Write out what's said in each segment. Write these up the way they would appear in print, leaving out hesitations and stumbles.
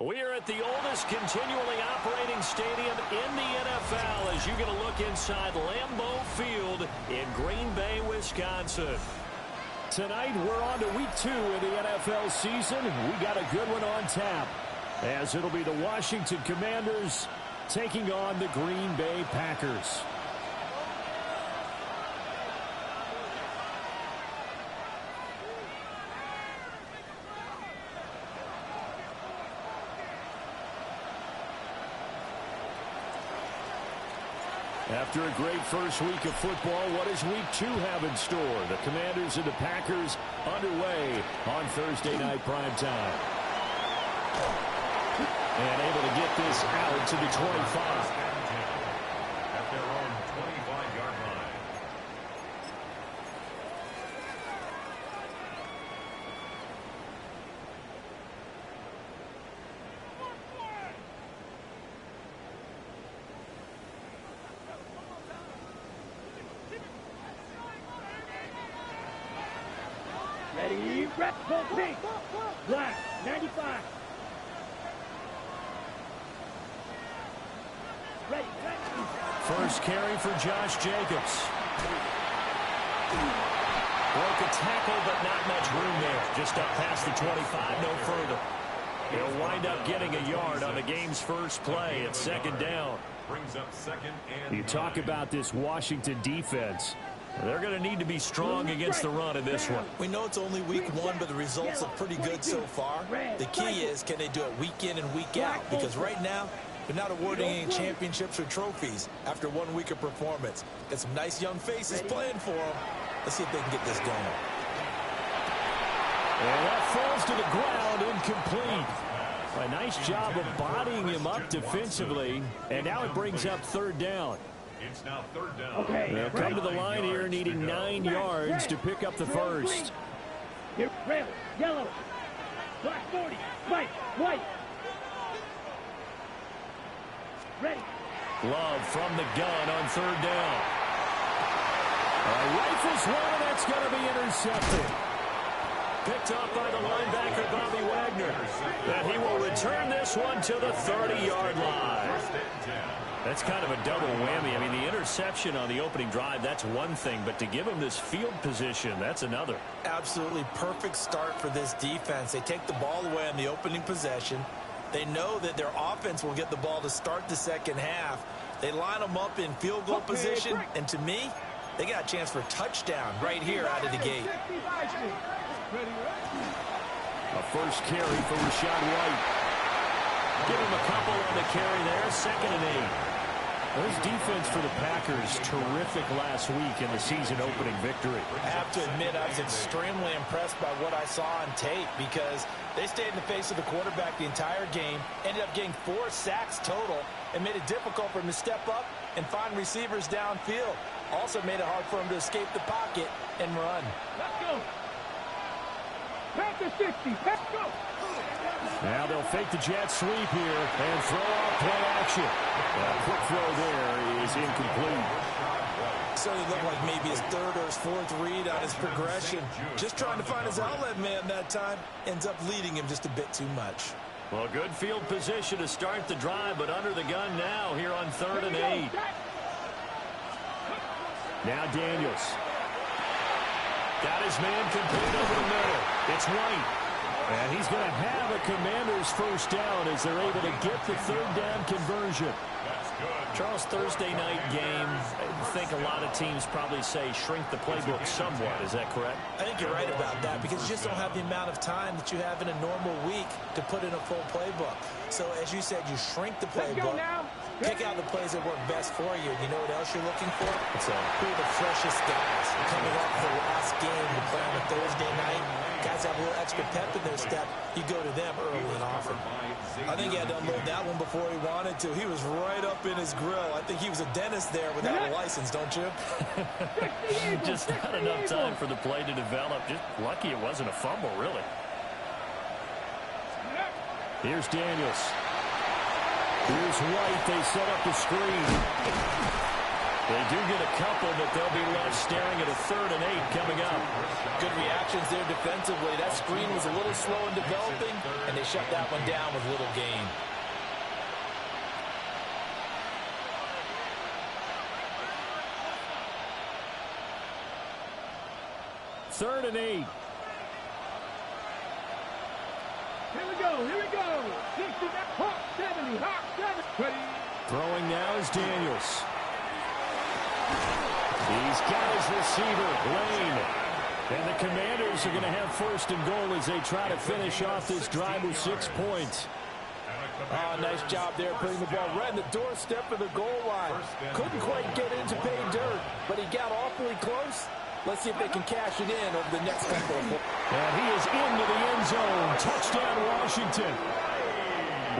We're at the oldest continually operating stadium in the NFL as you get a look inside Lambeau Field in Green Bay, Wisconsin. Tonight, we're on to week 2 of the NFL season. We got a good one on tap, as it'll be the Washington Commanders taking on the Green Bay Packers. After a great first week of football, what does week 2 have in store? The Commanders and the Packers underway on Thursday night primetime. And able to get this out to the 25. At their own 25-yard line. Ready, red, full pink, black, 95. Ready, first carry for Josh Jacobs. Broke a tackle, but not much room there. Just up past the 25, no further. He'll wind up getting a yard on the game's first play at second down. Brings up second and you talk about this Washington defense. They're going to need to be strong against the run in this one. We know it's only week 1, but the results are pretty good so far. The key is, can they do it week in and week out? Because right now, they're not awarding any championships or trophies after 1 week of performance. Got some nice young faces playing for them. Let's see if they can get this going. And that falls to the ground, incomplete. A nice job of bodying him up defensively. And now it brings up third down. It's now third down. Okay. They'll come to the line here needing 9 yards to pick up the first. Here, red, yellow, black 40, white. Ready. Love from the gun on third down. Rifles one, and that's going to be intercepted. Picked off by the linebacker, Bobby Wagner. And he will return this one to the 30-yard line. That's kind of a double whammy. I mean, the interception on the opening drive, that's one thing. But to give him this field position, that's another. Absolutely perfect start for this defense. They take the ball away on the opening possession. They know that their offense will get the ball to start the second half. They line them up in field goal position. And to me, they got a chance for a touchdown right here out of the gate. A first carry for Rashad White. Give him a couple on the carry there. Second and 8. This defense for the Packers, terrific last week in the season-opening victory. I have to admit, I was extremely impressed by what I saw on tape because they stayed in the face of the quarterback the entire game, ended up getting 4 sacks total, and made it difficult for him to step up and find receivers downfield. Also made it hard for him to escape the pocket and run. Let's go. Pack the 60. Let's go. Now they'll fake the jet sweep here and throw out play action. A quick throw there is incomplete. Certainly looked like maybe his 3rd or his 4th read on his progression. Just trying to find his outlet man that time. Ends up leading him just a bit too much. Well, good field position to start the drive, but under the gun now here on 3rd and 8. Now Daniels. Got his man complete over the middle. It's White. And he's going to have a Commanders first down as they're able to get the 3rd down conversion. Charles, Thursday night game, I think a lot of teams probably say shrink the playbook somewhat. Is that correct? I think you're right about that because you just don't have the amount of time that you have in a normal week to put in a full playbook. So, as you said, you shrink the playbook, pick out the plays that work best for you. You know what else you're looking for? Who are the freshest guys coming off the last game to play on a Thursday night? Guys have a little extra pep in their step. You go to them early and often. I think he had to unload that one before he wanted to. He was right up in his grill. I think he was a dentist there without a license, don't you? Just not enough time for the play to develop. Just lucky it wasn't a fumble, really. Here's Daniels. Here's White. They set up the screen. They do get a couple, but they'll be left staring at a 3rd and 8 coming up. Good reactions there defensively. That screen was a little slow in developing, and they shut that one down with little gain. Third and 8. Here we go, here we go. 60, Hawk 70, Hawk 70. Throwing now is Daniels. He's got his receiver, Lane. And the Commanders are going to have 1st and goal as they try to finish off this drive with 6 points. Oh, nice job there putting the ball right in the doorstep of the goal line. Couldn't quite get into pay dirt, but he got awfully close. Let's see if they can cash it in over the next couple of points. And he is into the end zone. Touchdown, Washington.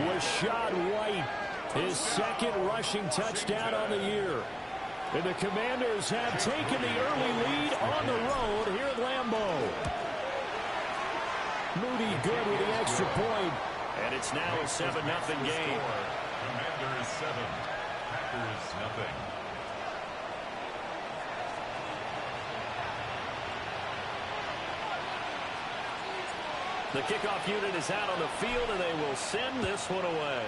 Rashad White, his 2nd rushing touchdown on the year. And the Commanders have taken the early lead on the road here at Lambeau. Moody good with the extra point. And it's now a 7-0 game. Commanders 7, Packers nothing. The kickoff unit is out on the field, and they will send this one away.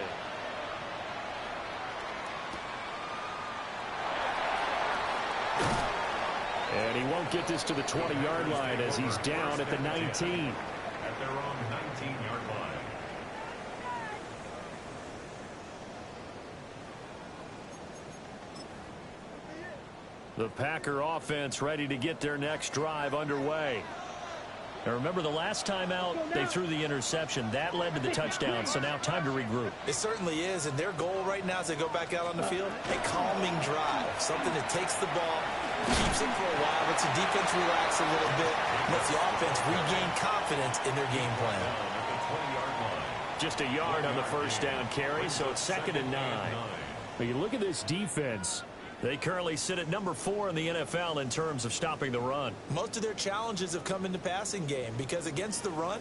And he won't get this to the 20-yard line as he's down at the 19. At their own 19-yard line. The Packer offense ready to get their next drive underway. Now remember, the last time out, they threw the interception. That led to the touchdown, so now time to regroup. It certainly is, and their goal right now as they go back out on the field, a calming drive, something that takes the ball, keeps it for a while, lets the defense relax a little bit, lets the offense regain confidence in their game plan. Just a yard on the 1st down carry, so it's 2nd and 9. But you look at this defense. They currently sit at number 4 in the NFL in terms of stopping the run. Most of their challenges have come in the passing game because against the run,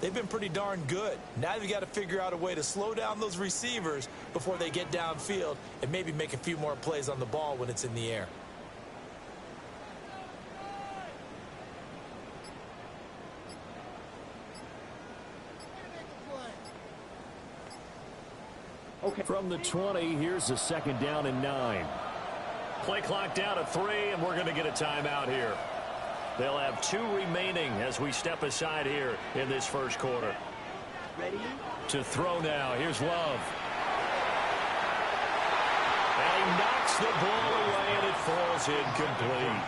they've been pretty darn good. Now they've got to figure out a way to slow down those receivers before they get downfield and maybe make a few more plays on the ball when it's in the air. Okay. From the 20, here's a 2nd down and 9. Play clock down to 3, and we're going to get a timeout here. They'll have 2 remaining as we step aside here in this 1st quarter. Ready? To throw now. Here's Love. And he knocks the ball away, and it falls incomplete.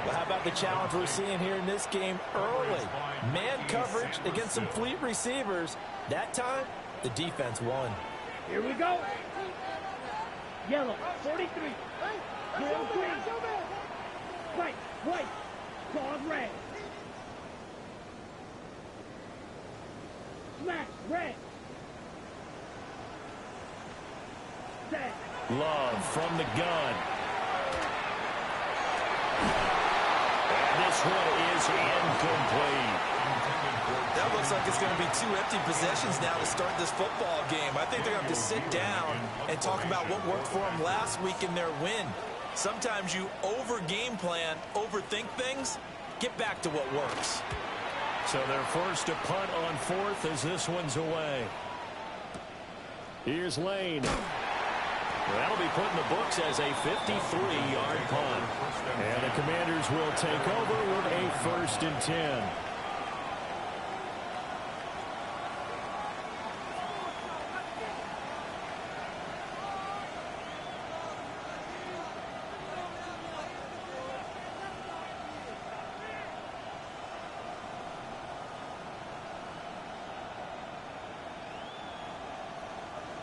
Well, how about the challenge we're seeing here in this game early? Man coverage against some fleet receivers. That time, the defense won. Here we go. Yellow, 43. Yellow, green. White, white. Dog, red. Black, red. Set. Love from the gun. And this one is incomplete. That looks like it's going to be 2 empty possessions now to start this football game. I think they're going to have to sit down and talk about what worked for them last week in their win. Sometimes you over-game plan, overthink things, get back to what works. So they're forced to punt on 4th as this one's away. Here's Lane. That'll be put in the books as a 53-yard punt. And the Commanders will take over with a 1st and 10.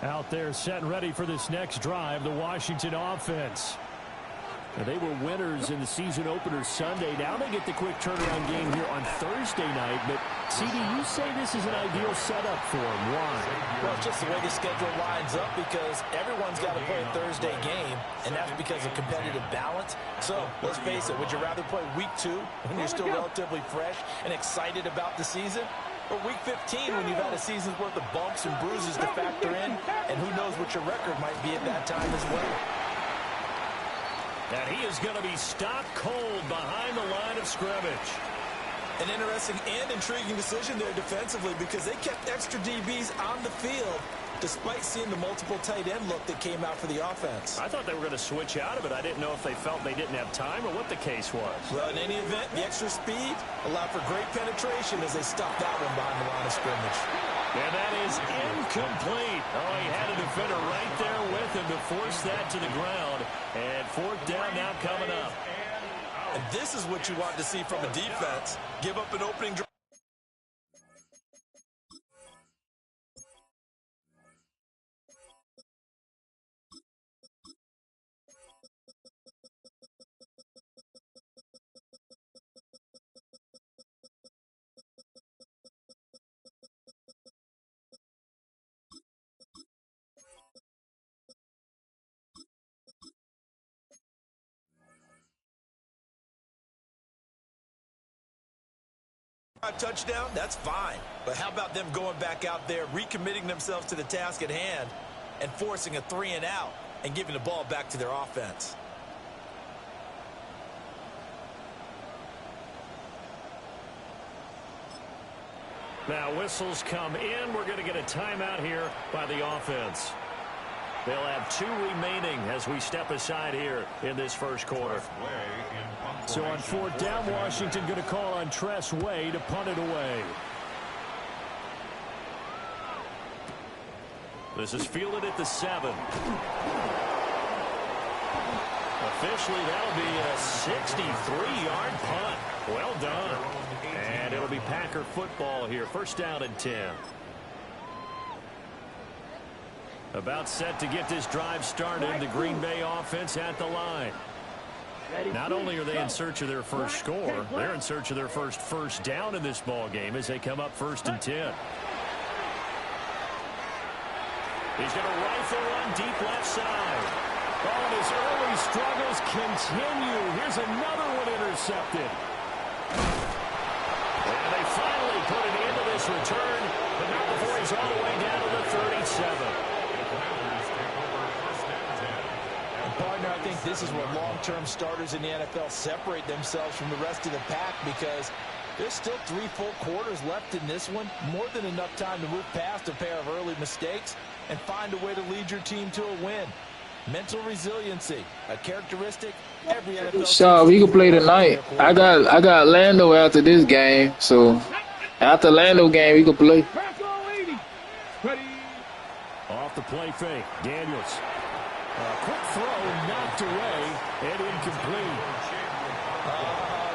Out there set and ready for this next drive, the Washington offense. Now, they were winners in the season opener Sunday. Now they get the quick turnaround game here on Thursday night. But, CD, you say this is an ideal setup for them. Why? Well, it's just the way the schedule lines up because everyone's got to play a Thursday game, and that's because of competitive balance. So, let's face it, would you rather play week 2 when you're still relatively fresh and excited about the season? Or week 15 when you've had a season's worth of bumps and bruises to factor in, and who knows what your record might be at that time as well. And he is going to be stopped cold behind the line of scrimmage. An interesting and intriguing decision there defensively because they kept extra DBs on the field despite seeing the multiple tight end look that came out for the offense. I thought they were going to switch out of it. I didn't know if they felt they didn't have time or what the case was. Well, in any event, the extra speed allowed for great penetration as they stopped that one behind the line of scrimmage. And that is incomplete. Oh, he had a defender right there with him to force that to the ground. And fourth down now coming up. And this is what you want to see from a defense. Give up an opening drive. Touchdown, that's fine. But how about them going back out there, recommitting themselves to the task at hand, and forcing a 3-and-out and giving the ball back to their offense? Now whistles come in. We're going to get a timeout here by the offense. They'll have 2 remaining as we step aside here in this first quarter. So on fourth down, Washington going to call on Tress Way to punt it away. This is fielded at the 7. Officially, that'll be a 63-yard punt. Well done. And it'll be Packer football here. First down and 10. About set to get this drive started. The Green Bay offense at the line. Not only are they in search of their first score, they're in search of their first down in this ball game as they come up 1st and 10. He's going to rifle one deep left side. Oh, and his early struggles continue. Here's another one intercepted. And they finally put it into this return, but not before he's all the way down to the 37. Partner, I think this is where long-term starters in the NFL separate themselves from the rest of the pack because there's still 3 full quarters left in this one. More than enough time to move past a pair of early mistakes and find a way to lead your team to a win. Mental resiliency, a characteristic every NFL. Shaw, we can play tonight. I got Lando after this game, so after Lando game we can play. Off the play fake, Daniels. Quick throw knocked away and incomplete.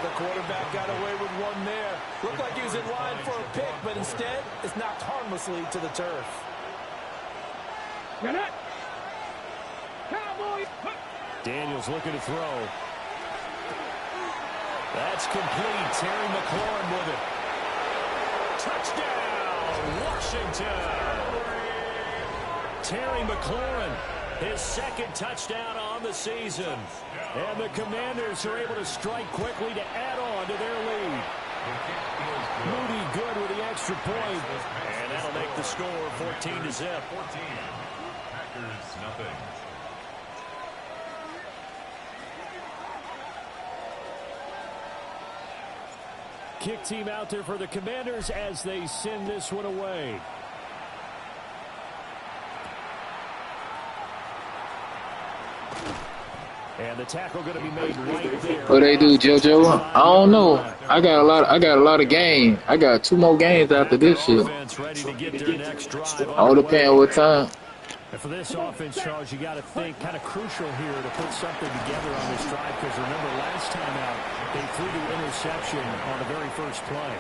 The quarterback got away with one there. Looked like he was in line for a pick, but instead it's knocked harmlessly to the turf. Daniels looking to throw. That's complete. Terry McLaurin with it. Touchdown, Washington. Terry McLaurin, his 2nd touchdown on the season. And the Commanders are able to strike quickly to add on to their lead. Moody good with the extra point. And that'll make the score 14-0. Packers nothing. Kick team out there for the Commanders as they send this one away. And the tackle going to be made right there. What they do, JoJo? I don't know. I got a lot of games. I got 2 more games after this shit. All depends what time. And for this offense, Charles, you got to think kind of crucial here to put something together on this drive because remember last time out they threw the interception on the very first play.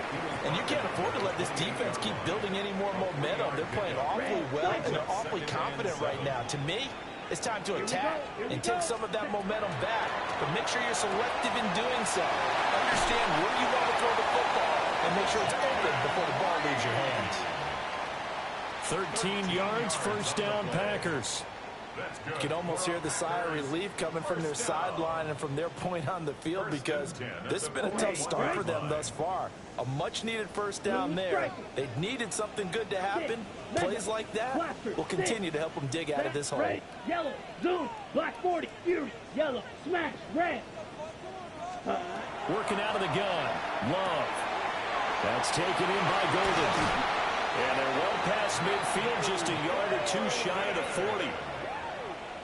And you can't afford to let this defense keep building any more momentum. They're playing awfully well and they're awfully confident right now. To me, it's time to attack and take some of that momentum back. But make sure you're selective in doing so. Understand where you want to throw the football and make sure it's open before the ball leaves your hands. 13 yards, first down, Packers. You can almost hear the sigh of relief coming from their sideline and from their point on the field because this has been a tough start for them thus far. A much-needed first down there. They needed something good to happen. Plays like that will continue to help them dig out of this hole. Yellow, zoom, black, 40, Fury, yellow, smash, red. Working out of the gun. Love. That's taken in by Golden. And they're well past midfield, just a yard or two shy of the 40.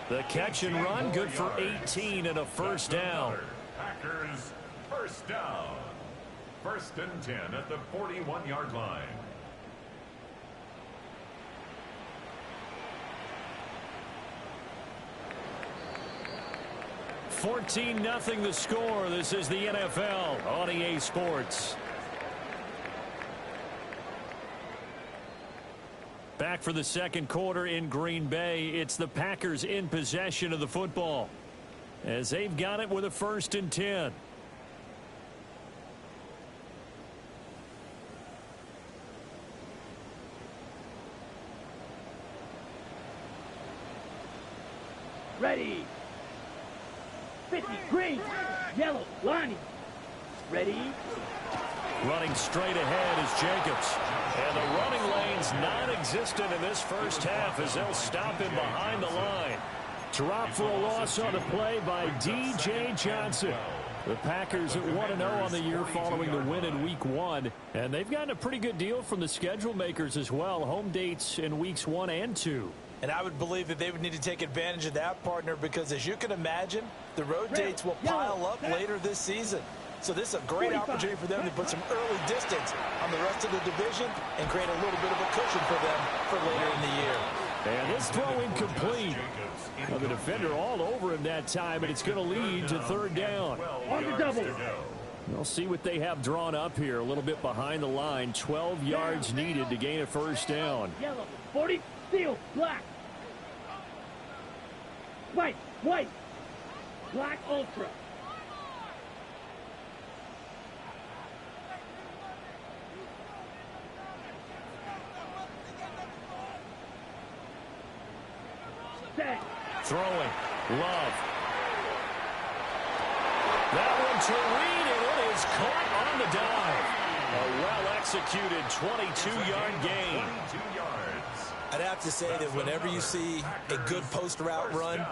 The catch and run, good for 18 and a first down. Packers first down. 1st and 10 at the 41-yard line. $14-0 the score. This is the NFL on EA Sports. Back for the second quarter in Green Bay. It's the Packers in possession of the football as they've got it with a 1st and 10. Ready. 50, green, yellow, lining. Ready. Running straight ahead is Jacobs. And the running lane's non-existent in this first half as they'll stop him behind the line. Drop for a loss on the play by D.J. Johnson. The Packers at 1-0 on the year following the win in Week 1. And they've gotten a pretty good deal from the schedule makers as well. Home dates in Weeks 1 and 2. And I would believe that they would need to take advantage of that, partner, because as you can imagine, the road dates will pile up later this season. So this is a great opportunity for them to put some early distance on the rest of the division and create a little bit of a cushion for them for later in the year. And this throw incomplete. Well, the defender all over him that time, and it's going to lead to 3rd down. On the double. We'll see what they have drawn up here. A little bit behind the line. 12 yards needed to gain a 1st down. Yellow, 40, steel, black. White, white. Black ultra. Set. Throwing. Love. That one to Reed, and it is caught on the dive. A well-executed 22-yard gain. 22 yards. I'd have to say that whenever you see a good post route run,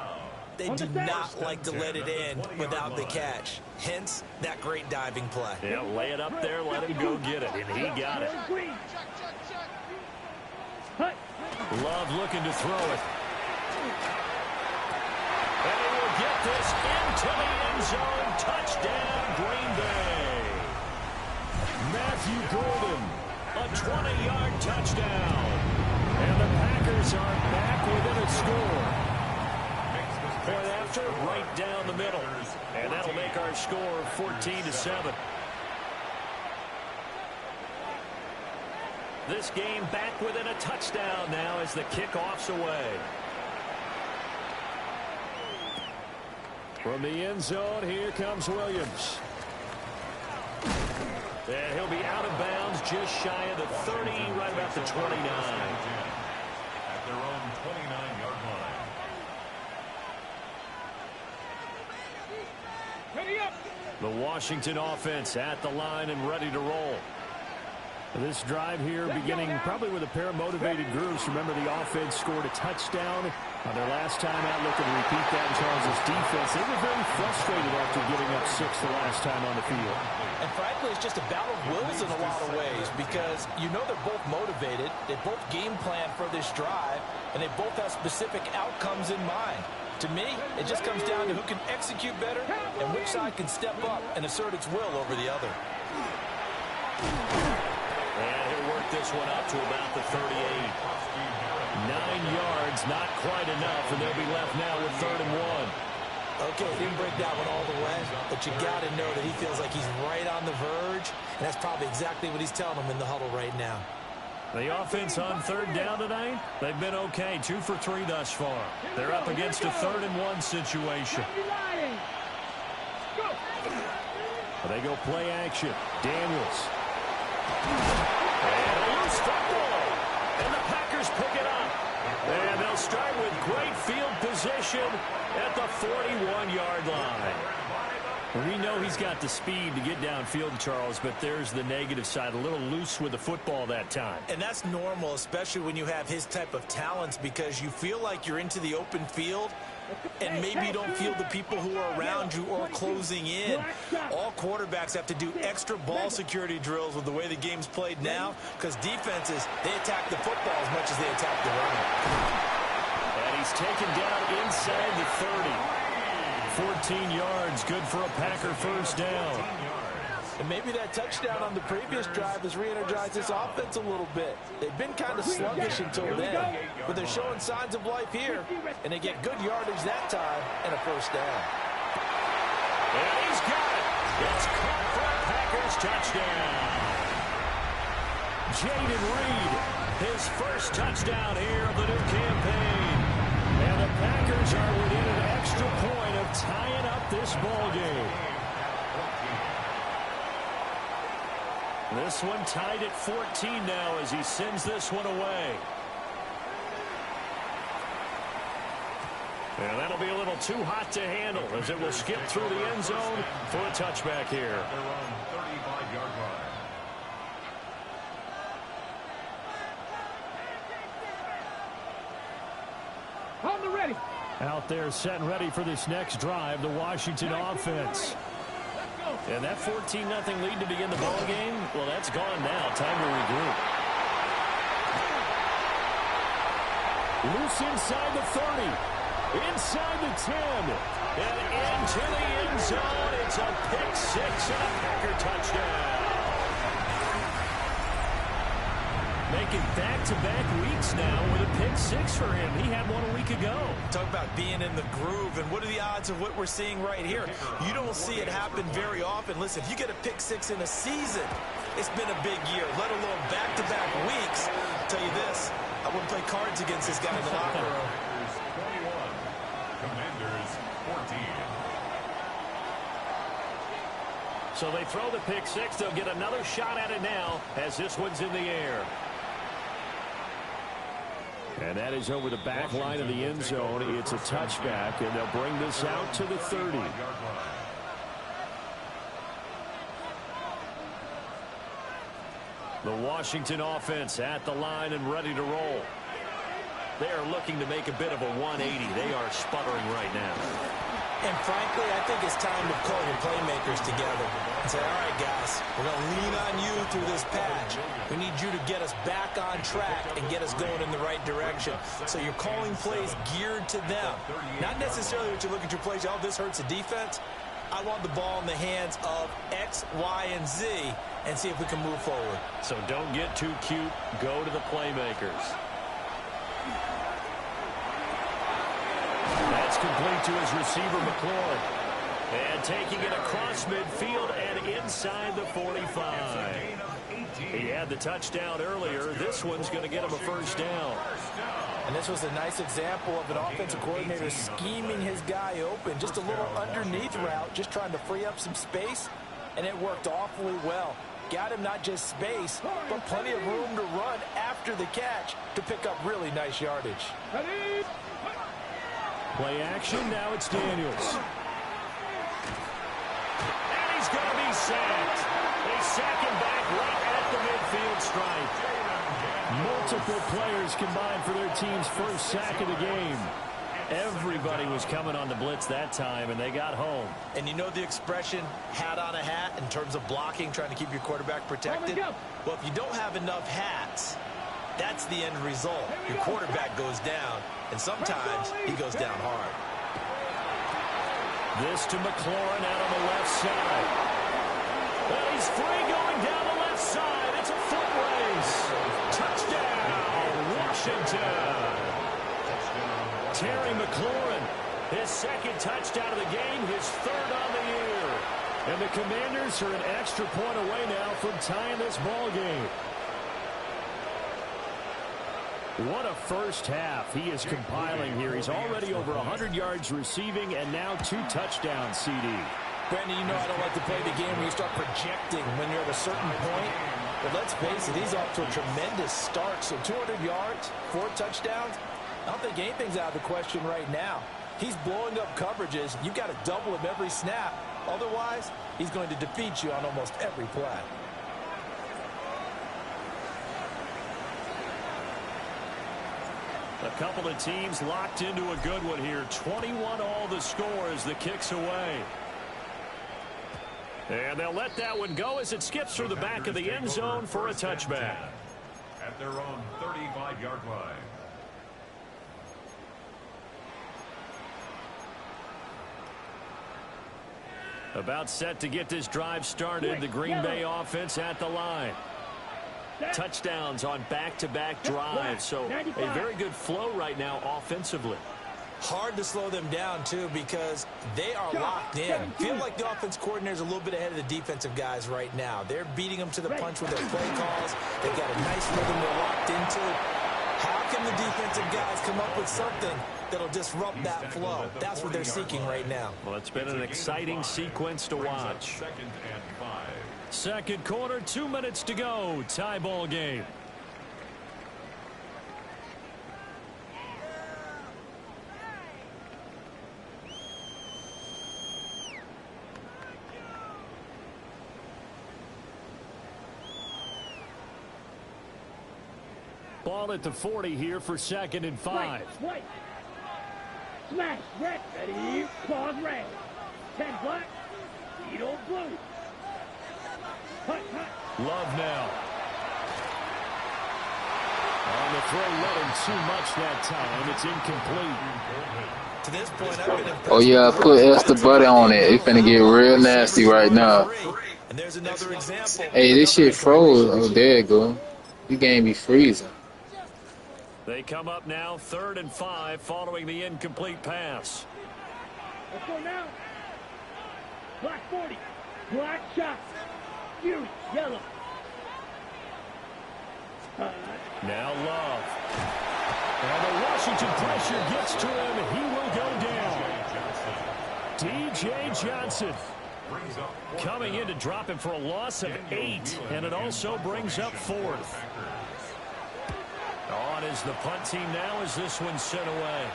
they do not like to let it in without the catch. Hence, that great diving play. Yeah, lay it up there, let him go get it, and he got it. Love looking to throw it. And he will get this into the end zone. Touchdown, Green Bay. Matthew Golden, a 20-yard touchdown. And the Packers are back within a score. Point after, right down the middle. And that'll make our score 14-7. This game back within a touchdown now as the kickoff's away. From the end zone, here comes Williams. And he'll be out of bounds just shy of the 30, right about the 29. At their own 29-yard line. Ready up. The Washington offense at the line and ready to roll. This drive here beginning probably with a pair of motivated groups. Remember, the offense scored a touchdown on their last time out. Looking to repeat that in Charles' defense. They were very frustrated after giving up 6 the last time on the field. And frankly, it's just a battle of wills in a lot of ways because you know they're both motivated. They both game plan for this drive, and they both have specific outcomes in mind. To me, it just comes down to who can execute better and which side can step up and assert its will over the other. And he'll work this one up to about the 38. 9 yards, not quite enough, and they'll be left now with 3rd and 1. Okay, didn't break that one all the way, but you got to know that he feels like he's right on the verge, and that's probably exactly what he's telling him in the huddle right now. The offense on 3rd down tonight, they've been okay, 2 for 3 thus far. They're up against a 3rd and 1 situation. They go play action. Daniels. And a loose football. And the Packers pick it up. And they'll start with great field position at the 41-yard line. We know he's got the speed to get downfield, Charles, but there's the negative side. A little loose with the football that time. And that's normal, especially when you have his type of talents, because you feel like you're into the open field, and maybe you don't feel the people who are around you or closing in. All quarterbacks have to do extra ball security drills with the way the game's played now, because defenses, they attack the football as much as they attack the run. And he's taken down inside the 30. 14 yards, good for a Packer first down. And maybe that touchdown on the previous drive has re-energized this offense a little bit. They've been kind of sluggish until then, but they're showing signs of life here, and they get good yardage that time and a first down. And he's got it. It's caught for a Packers touchdown. Jaden Reed, his first touchdown here of the new campaign. And the Packers are within an extra point of tying up this ball game. This one tied at 14 now as he sends this one away. And that'll be a little too hot to handle as it will skip through the end zone for a touchback here. Their own 35-yard line. On the ready. Out there set and ready for this next drive, the Washington offense. And that 14-0 lead to begin the ball game, well, that's gone now. Time to regroup. Loose inside the 30. Inside the 10. And into the end zone. It's a pick six and a Packer touchdown. Making back-to-back weeks now with a pick six for him. He had one a week ago. Talk about being in the groove, and what are the odds of what we're seeing right here? You don't see it happen very often. Listen, if you get a pick six in a season, it's been a big year, let alone back-to-back weeks. I'll tell you this, I wouldn't play cards against this guy in the locker room. 21, Commanders 14. So they throw the pick six. They'll get another shot at it now as this one's in the air. And that is over the back line of the end zone. It's a touchback, and they'll bring this out to the 30. The Washington offense at the line and ready to roll. They are looking to make a bit of a 180. They are sputtering right now. And frankly, I think it's time to call your playmakers together and say, all right, guys, we're going to lean on you through this patch. We need you to get us back on track and get us going in the right direction. So you're calling plays geared to them. Not necessarily what you look at your plays, oh, this hurts the defense. I want the ball in the hands of X, Y, and Z and see if we can move forward. So don't get too cute. Go to the playmakers. That's complete to his receiver, McLaurin. And taking it across midfield and inside the 45. He had the touchdown earlier. This one's going to get him a first down. And this was a nice example of an offensive coordinator scheming his guy open. Just a little underneath route, just trying to free up some space. And it worked awfully well. Got him not just space, but plenty of room to run after the catch to pick up really nice yardage. Play action, now it's Daniels. And he's going to be sacked. They sack him back right at the midfield stripe. Multiple players combined for their team's first sack of the game. Everybody was coming on the blitz that time, and they got home. And you know the expression, hat on a hat, in terms of blocking, trying to keep your quarterback protected? Well, if you don't have enough hats, that's the end result. Your quarterback goes down, and sometimes he goes down hard. This to McLaurin out on the left side. Well, he's free going down the left side. It's a foot race. Touchdown, Washington. Terry McLaurin, his second touchdown of the game, his third on the year. And the Commanders are an extra point away now from tying this ball game. What a first half he is compiling here. He's already over 100 yards receiving and now 2 touchdowns, CD. Brandon, you know I don't like to play the game where you start projecting when you're at a certain point. But let's face it, he's off to a tremendous start. So 200 yards, 4 touchdowns. I don't think anything's out of the question right now. He's blowing up coverages. You've got to double him every snap. Otherwise, he's going to defeat you on almost every play. A couple of teams locked into a good one here. 21-all the score as the kick's away. And they'll let that one go as it skips through the back of the end zone for a touchback. At their own 35-yard line. About set to get this drive started. The Green Bay offense at the line. Touchdowns on back-to-back drives. So a very good flow right now offensively. Hard to slow them down, too, because they are locked in. Feel like the offense coordinator is a little bit ahead of the defensive guys right now. They're beating them to the punch with their play calls. They've got a nice rhythm they're locked into. How can the defensive guys come up with something that'll disrupt that flow? That's what they're seeking right now. Well, it's been an exciting sequence to watch. Second quarter, 2 minutes to go. Tie ball game. Ball at the 40 here for 2nd and 5. White. Smash. Red. Ready. Pause. Red. 10 black. Beetle blue. Hut. Love now. On the throw, let him too much that time. It's incomplete. To this point, I've been impressed. Oh yeah, put Esther Butter on it. It's gonna get real nasty right now. And there's another example. Hey, this shit froze. Oh, there you go. This game be freezing. They come up now, 3rd and 5, following the incomplete pass. Let's go now. Black 40. Black shot. Fury. Yellow. Now Love. And the Washington pressure gets to him. He will go down. D.J. Johnson coming in to drop him for a loss of 8. And it also brings up 4th. On is the punt team now as this one's sent away.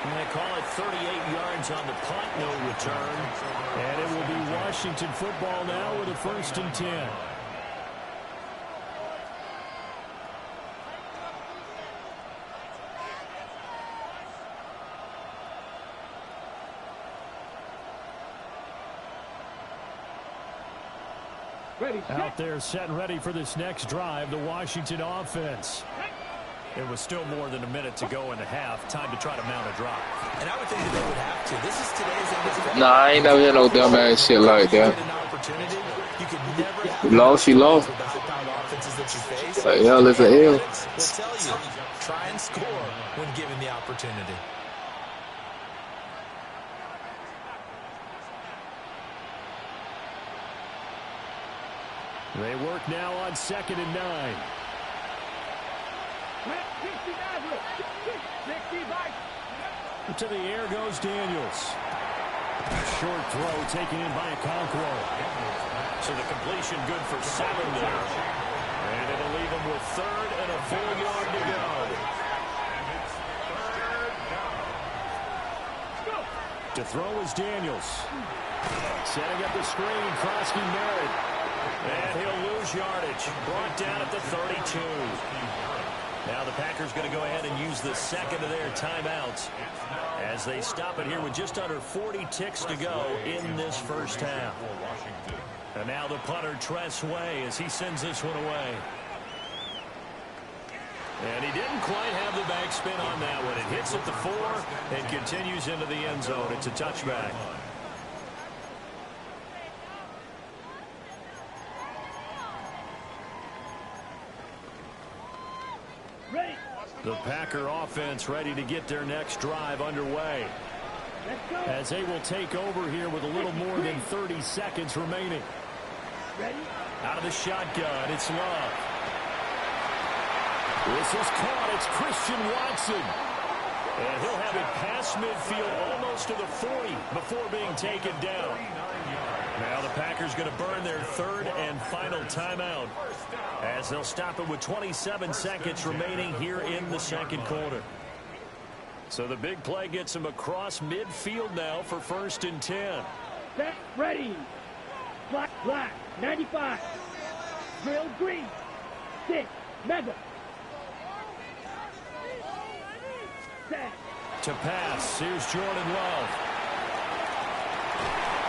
And they call it 38 yards on the punt, no return. And it will be Washington football now with a 1st and 10. Out there set and ready for this next drive, the Washington offense. It was still more than a minute to go in the half. Time to try to mount a drive. And I would think that they would have to. This is today's NFL. Nah, I ain't never had no dumbass shit like that. You lost, you lost. Like, hell is an L. Will tell you, try and score when given the opportunity. They work now on 2nd and 9. To the air goes Daniels. Short throw taken in by Okonkwo. So the completion good for 7 there. And it'll leave him with 3rd and a full yard to go. To throw is Daniels. Setting up the screen, Krosky Merritt. And he'll lose yardage. Brought down at the 32. Now the Packers going to go ahead and use the 2nd of their timeouts as they stop it here with just under 40 ticks to go in this first half. And now the punter, Tress Way, as he sends this one away. And he didn't quite have the backspin on that one. It hits at the 4 and continues into the end zone. It's a touchback. The Packer offense ready to get their next drive underway. As they will take over here with a little more than 30 seconds remaining. Out of the shotgun, it's Love. This is caught. It's Christian Watson. And he'll have it past midfield almost to the 40 before being taken down. Now the Packers going to burn their 3rd and final timeout as they'll stop it with 27 seconds remaining here in the 2nd quarter. So the big play gets him across midfield now for 1st and 10. Set, ready. Black, 95. Drill green. 6, mega. To pass, here's Jordan Love.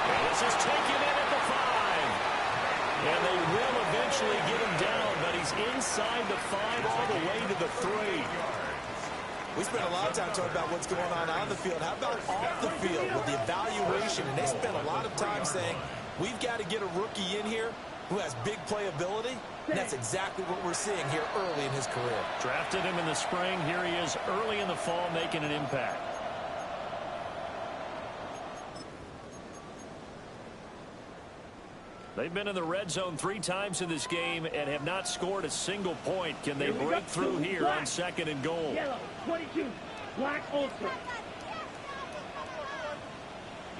And this is taken in at the 5. And they will eventually get him down, but he's inside the 5 all the way to the 3. We spent a lot of time talking about what's going on the field. How about off the field with the evaluation? And they spent a lot of time saying, we've got to get a rookie in here who has big playability. And that's exactly what we're seeing here early in his career. Drafted him in the spring. Here he is early in the fall making an impact. They've been in the red zone 3 times in this game and have not scored a single point. Can they break through here on 2nd and goal? Yellow, 22, black ultra.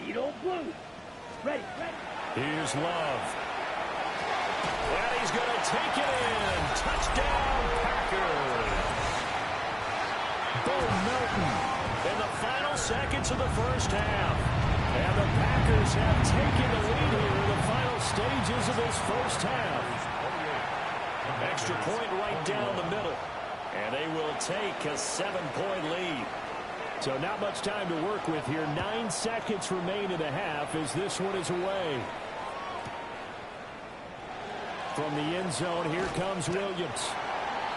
Needle blue. Ready. Here's Love. And he's going to take it in. Touchdown, Packers. Bo Melton in the final seconds of the first half. And the Packers have taken the lead here in the final stages of this first half. Extra point right down the middle. And they will take a 7-point lead. So not much time to work with here. 9 seconds remain in the half as this one is away. From the end zone, here comes Williams.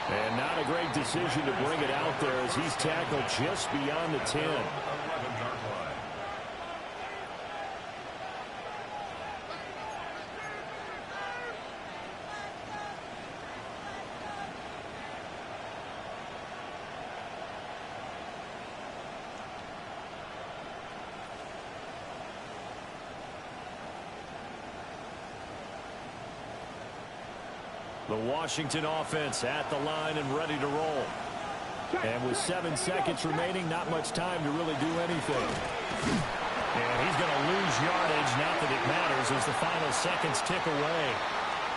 And not a great decision to bring it out there as he's tackled just beyond the 10. The Washington offense at the line and ready to roll. And with 7 seconds remaining, not much time to really do anything. And he's going to lose yardage, not that it matters, as the final seconds tick away.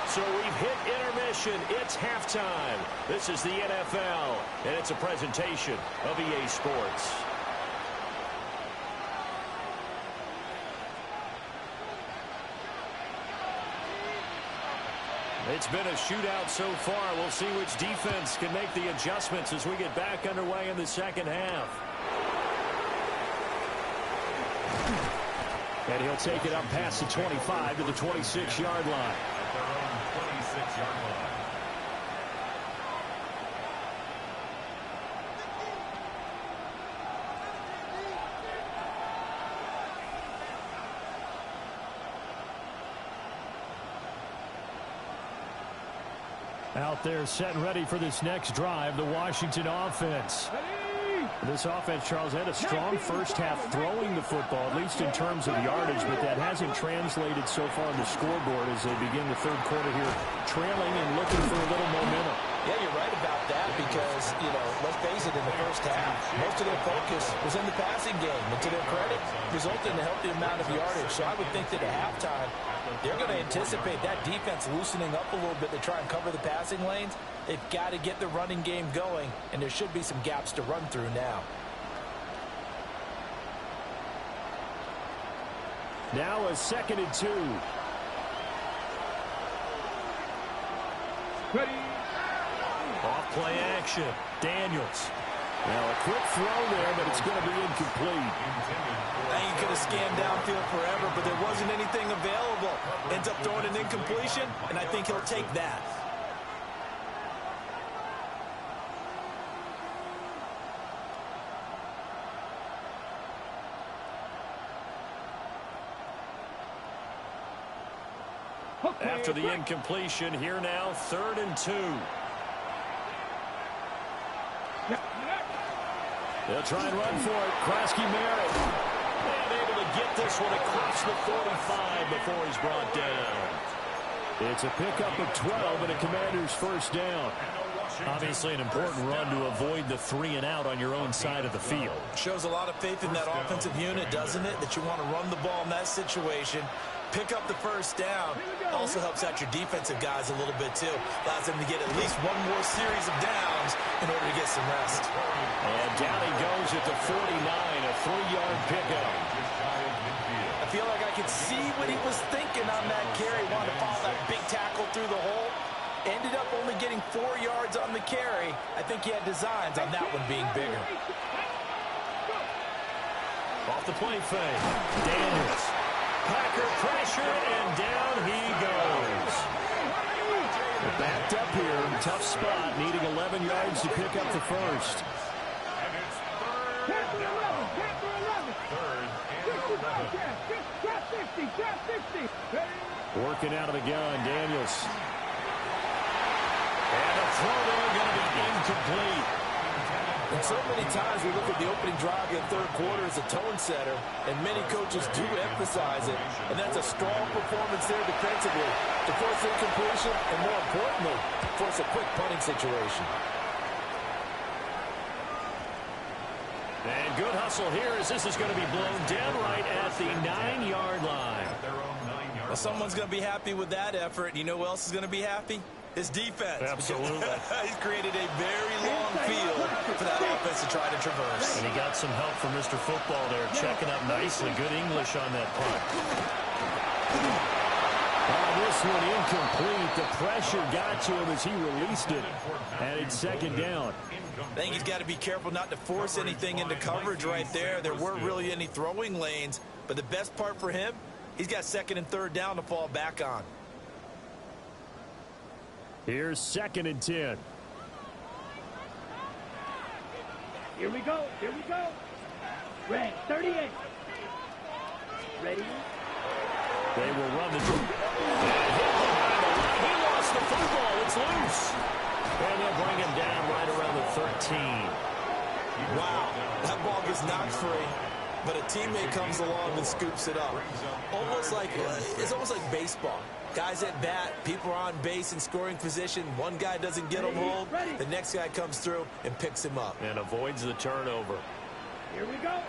So we've hit intermission. It's halftime. This is the NFL, and it's a presentation of EA Sports. It's been a shootout so far. We'll see which defense can make the adjustments as we get back underway in the second half. And he'll take it up past the 25 to the 26-yard line. At their own 26-yard line. Out there set and ready for this next drive, the Washington offense. This offense, Charles, had a strong first half throwing the football, at least in terms of yardage, but that hasn't translated so far on the scoreboard as they begin the third quarter here, trailing and looking for a little momentum. Yeah, you're right about that because, let's face it, in the first half, most of their focus was in the passing game. And to their credit, resulted in a healthy amount of yardage. So I would think that at halftime, they're going to anticipate that defense loosening up a little bit to try and cover the passing lanes. They've got to get the running game going, and there should be some gaps to run through now. Now a 2nd and 2. Ready. Off play action. Daniels. Now a quick throw there, but it's going to be incomplete. Now you could have scanned downfield forever, but there wasn't anything available. Ends up throwing an incompletion, and I think he'll take that. After the incompletion, here now, 3rd and 2. They'll try and run for it. Krasky Merritt. And able to get this one across the 45 before he's brought down. It's a pickup of 12 and a Commander's first down. Obviously an important run to avoid the 3 and out on your own side of the field. Shows a lot of faith in that offensive unit, doesn't it? That you want to run the ball in that situation. Pick up the first down. Also helps out your defensive guys a little bit, too. Allows them to get at least one more series of downs in order to get some rest. And down he goes at the 49, a 3-yard pickup. I feel like I could see what he was thinking on that carry. Wanted to follow that big tackle through the hole. Ended up only getting 4 yards on the carry. I think he had designs on that one being bigger. Off the play fake. Daniels. Packer pressure, and down he goes. They're backed up here. Tough spot. Needing 11 yards to pick up the first. Working out of the gun, Daniels. And a throw there going to be incomplete. And so many times we look at the opening drive in the third quarter as a tone setter, and many coaches do emphasize it. And that's a strong performance there defensively to force incompletion and, more importantly, force a quick punting situation. And good hustle here as this is going to be blown down right at the 9-yard line. Well, someone's going to be happy with that effort. You know who else is going to be happy? His defense. Absolutely. He's created a very long field for that offense to try to traverse. And he got some help from Mr. Football there, checking up nicely. Good English on that punt. This one incomplete. The pressure got to him as he released it. And it's second down. I think he's got to be careful not to force anything into coverage right there. There weren't really any throwing lanes. But the best part for him, he's got second and third down to fall back on. Here's 2nd and 10. Here we go. Here we go. Red 38. Ready? They will run the He lost the football. It's loose. And they'll bring him down right around the 13. Wow. That ball gets knocked free, but a teammate comes along and scoops it up. It's almost like baseball. Guys at bat, people are on base in scoring position. One guy doesn't get him home. The next guy comes through and picks him up. And avoids the turnover. Here we go.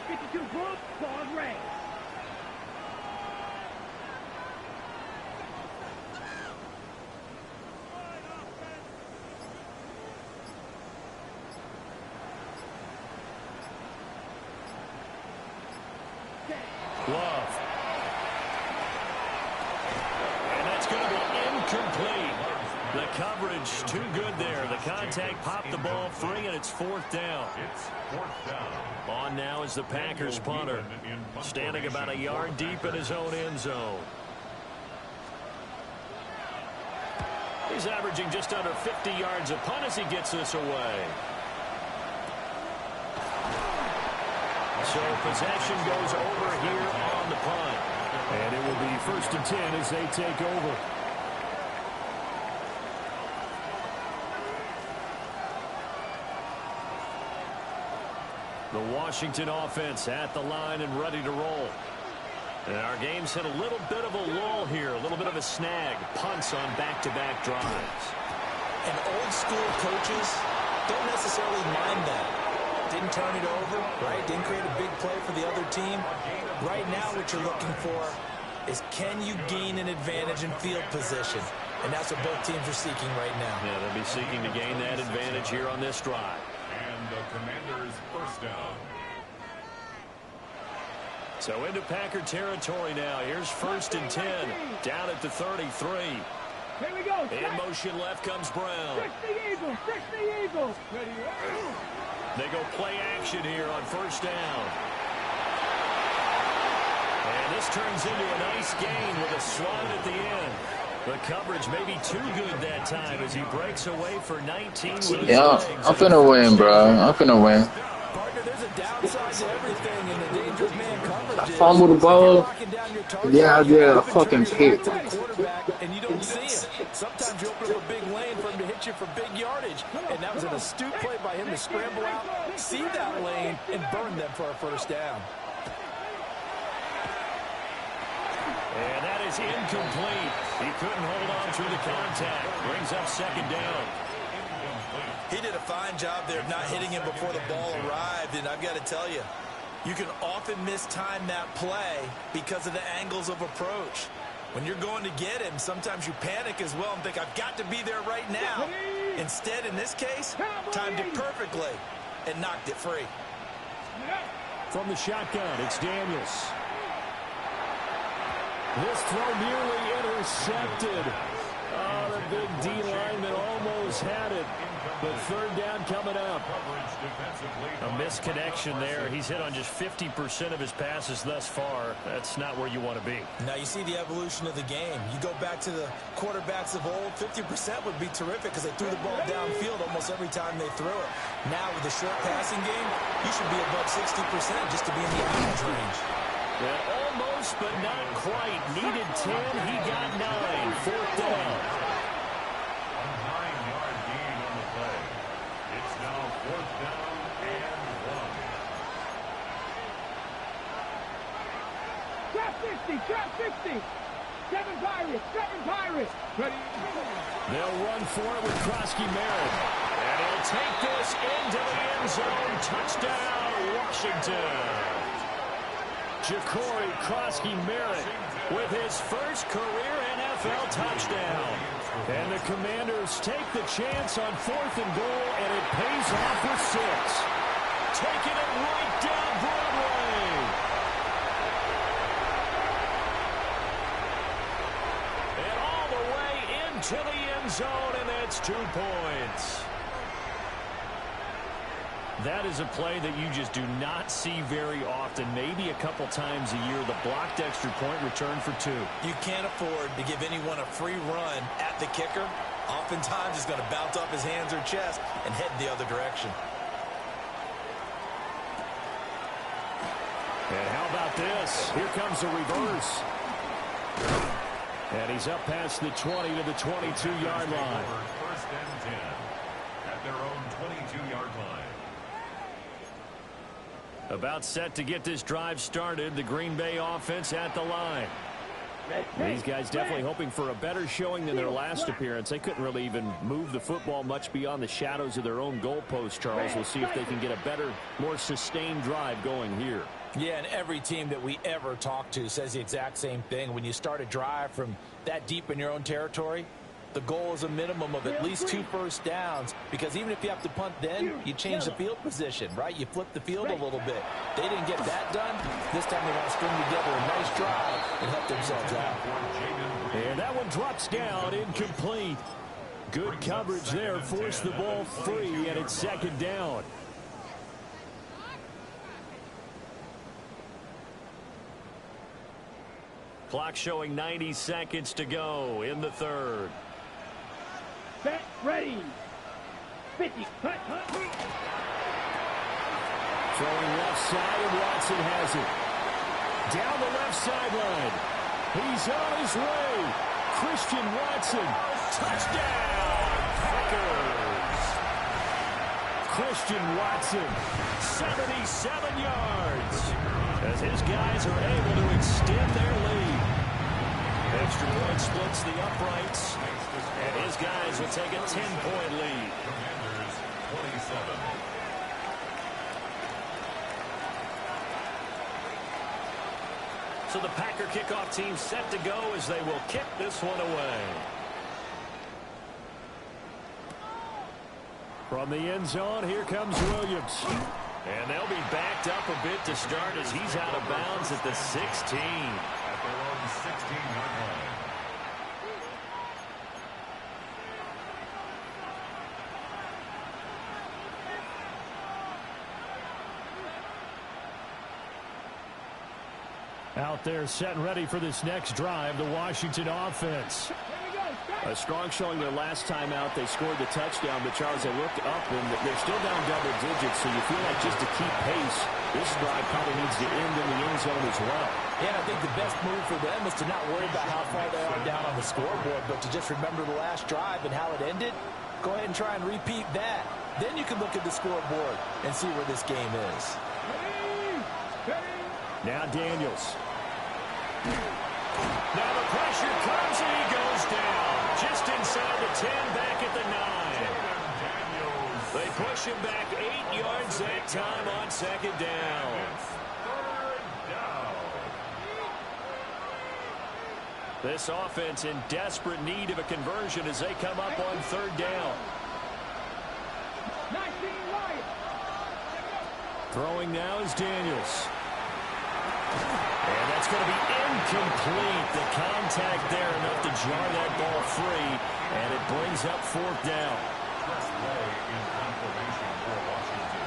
52 group, ball red. Love. And that's going to be incomplete. The coverage too good there. The contact popped the ball free, and it's 4th down. On now is the Packers punter, standing about a yard deep in his own end zone. He's averaging just under 50 yards a punt as he gets this away. So possession goes over here on the punt. And it will be 1st and 10 as they take over. The Washington offense at the line and ready to roll. And our game's hit a little bit of a lull here, a little bit of a snag. Punts on back-to-back drives. And old school coaches don't necessarily mind that. Didn't turn it over, right? Didn't create a big play for the other team. Right now what you're looking for is, can you gain an advantage in field position? And that's what both teams are seeking right now. Yeah, they'll be seeking to gain that advantage here on this drive. And the Commanders' first down. So into Packer territory now. Here's 1st and 10, down at the 33. Here we go. In motion left comes Brown. 60 Eagles, 60 Eagles. Ready? They go play action here on 1st down. And this turns into a nice gain with a slide at the end. The coverage may be too good that time as he breaks away for 19 with his legs. I'm finna win, bro. I'm finna win. Partner, there's a downside to everything, and the dangerous man coverage I fumbled the ball. Yeah, I did a fucking pick. And you don't see him. Sometimes you open up a big lane for him to hit you for big yardage. And that was an astute play by him to scramble out, see that lane, and burn them for a 1st down. And that is incomplete. He couldn't hold on through the contact. Brings up 2nd down. He did a fine job there of not hitting him before the ball arrived. And I've got to tell you, you can often mistime that play because of the angles of approach. When you're going to get him, sometimes you panic as well and think, I've got to be there right now. Instead, in this case, timed it perfectly and knocked it free. From the shotgun, it's Daniels. This throw nearly intercepted. Oh, the big D lineman almost had it. But third down coming up. A misconnection there. He's hit on just 50% of his passes thus far. That's not where you want to be. Now you see the evolution of the game. You go back to the quarterbacks of old, 50% would be terrific because they threw the ball downfield almost every time they threw it. Now with the short passing game, you should be above 60% just to be in the average range. Yeah, almost, but not quite. Needed 10. He got 9. Fourth down. A 9-yard gain on the play. It's now fourth down and 1. Trap 60, trap 60. 7 Pirates. Ready? They'll run for it with Krosky-Merritt. And he'll take this into the end zone. Touchdown, Washington. Ja'Cory Krosky-Merritt with his first career NFL touchdown. And the Commanders take the chance on 4th and goal, and it pays off with 6. Taking it right down Broadway. And all the way into the end zone, and that's 2 points. That is a play that you just do not see very often. Maybe a couple times a year, the blocked extra point return for 2. You can't afford to give anyone a free run at the kicker. Oftentimes, he's going to bounce off his hands or chest and head the other direction. And how about this? Here comes a reverse. And he's up past the 20 to the 22-yard line. First and 10 at their own 22-yard line. About set to get this drive started. The Green Bay offense at the line. These guys definitely hoping for a better showing than their last appearance. They couldn't really even move the football much beyond the shadows of their own goalpost, Charles. We'll see if they can get a better, more sustained drive going here. Yeah, and every team that we ever talk to says the exact same thing. When you start a drive from that deep in your own territory, the goal is a minimum of at least 2 first downs, because even if you have to punt then, you change the field position, right? You flip the field a little bit. They didn't get that done. This time they want to string together a nice drive and help themselves out. And that one drops down, incomplete. Good coverage there, forced the ball free, and it's second down. Clock showing 90 seconds to go in the third. Set, ready. 50. Throwing left side, and Watson has it. Down the left sideline. He's on his way. Christian Watson. Touchdown, Packers. Christian Watson, 77 yards. As his guys are able to extend their lead. Extra point splits the uprights. And his guys will take a 10-point lead. Commanders 27. So the Packer kickoff team set to go as they will kick this one away. From the end zone, here comes Williams. And they'll be backed up a bit to start as he's out of bounds at the 16. At their own 16-yard line. Out there set and ready for this next drive, the Washington offense. A strong showing their last time out. They scored the touchdown, but Charles, they looked up and they're still down double digits, so you feel like just to keep pace, this drive probably needs to end in the end zone as well. Yeah, and I think the best move for them is to not worry about how far they are down on the scoreboard, but to just remember the last drive and how it ended. Go ahead and try and repeat that. Then you can look at the scoreboard and see where this game is. Now Daniels. Now the pressure comes and he goes down. Just inside the 10, back at the 9. They push him back 8 yards that time on second down. This offense in desperate need of a conversion as they come up on third down. Throwing now is Daniels. And that's going to be incomplete. The contact there enough to jar that ball free, and it brings up 4th down. Press play in confirmation for Washington.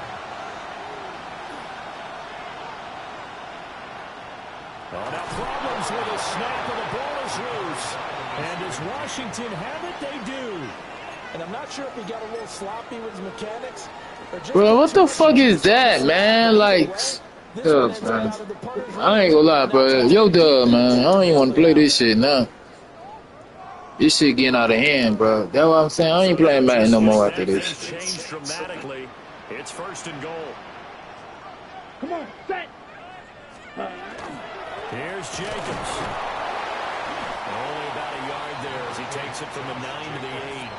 Oh, now problems with the snap, and the ball is loose. And does Washington have it? They do. And I'm not sure if he got a little sloppy with his mechanics. Bro, what the fuck is that, man? Like, man. I ain't gonna lie, bro. Yo, dub, man. I don't even want to play this shit now. This shit getting out of hand, bro. That's what I'm saying. I ain't playing Madden no more after this. Changed dramatically. It's 1st and goal. Come on, set. Here's Jacobs. Only about a yard there as he takes it from the 9 to the 8.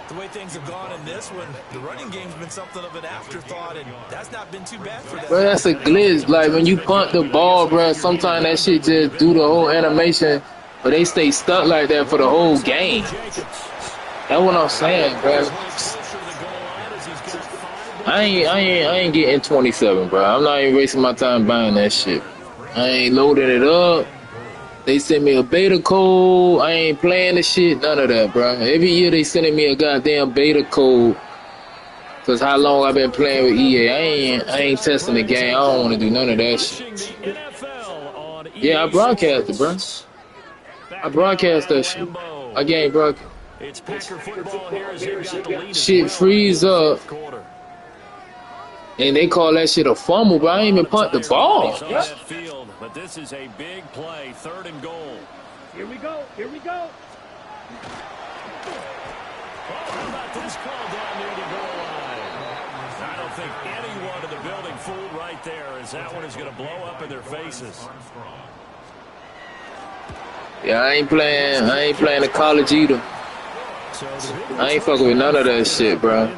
The way things have gone in this one, the running game's been something of an afterthought, and that's not been too bad for them. Bro, that's a glitch. Like, when you punt the ball, bro, sometimes that shit just do the whole animation, but they stay stuck like that for the whole game. That's what I'm saying, bro. I ain't getting 27, bro. I'm not even wasting my time buying that shit. I ain't loading it up. They sent me a beta code. I ain't playing the shit. None of that, bro. Every year they sending me a goddamn beta code. Cause how long I've been playing with EA. I ain't testing the game. I don't want to do none of that shit. Yeah, I broadcast it, bro. I broadcast that shit. I game broadcast. Shit freeze up. And they call that shit a fumble, but I ain't even punt the ball. But this is a big play, 3rd and goal. Here we go. Here we go. How about this call down near the goal line? I don't think anyone in the building fooled right there, as that one is going to blow up in their faces. Yeah, I ain't playing the college either. I ain't fucking with none of that shit, bro.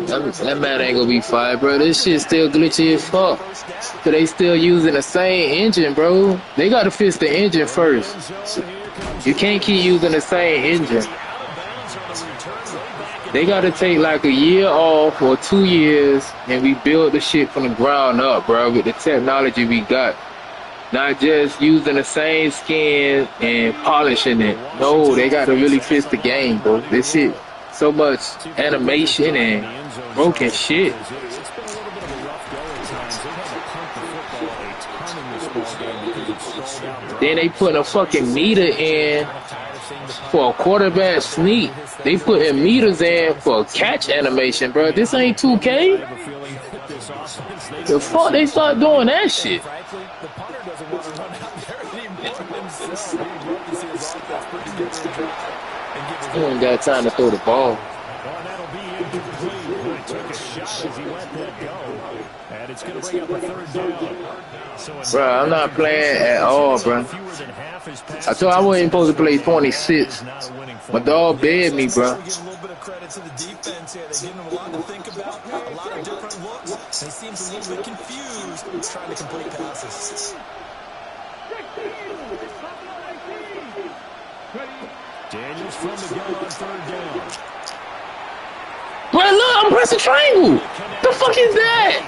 That man ain't gonna be fired, bro. This shit still glitchy as fuck. Cause they still using the same engine, bro. They gotta fix the engine first. You can't keep using the same engine. They gotta take like a year off or 2 years and rebuild the shit from the ground up, bro, with the technology we got. Not just using the same skin and polishing it. No, they got to really fix the game, bro. This shit, so much animation and broken shit. Then they put a fucking meter in for a quarterback sneak. They putting meters in for catch animation, bro. This ain't 2K. The fuck they start doing that shit? He ain't got time to throw the ball. Bro, I'm not playing at all, bro. I thought I wasn't supposed to play 26. My dog begged me, bro. Give a little bit of credit to the defense here. They give them a lot to think about, a lot of different looks. They seem a little bit confused trying to complete passes. Daniels from the gun on 3rd down. Bro, look, I'm pressing triangle. The fuck is that?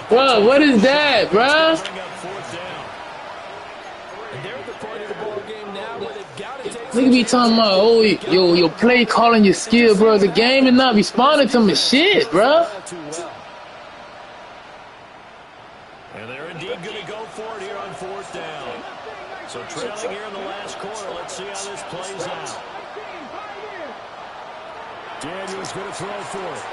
Bro, what is that, bro? Nigga be talking about, oh, your play calling your skill, bro. The game is not responding to my shit, bro. And they're indeed going to go for it here on 4th down. So trailing here in the last quarter. Let's see how this plays out. Daniels going to throw for it.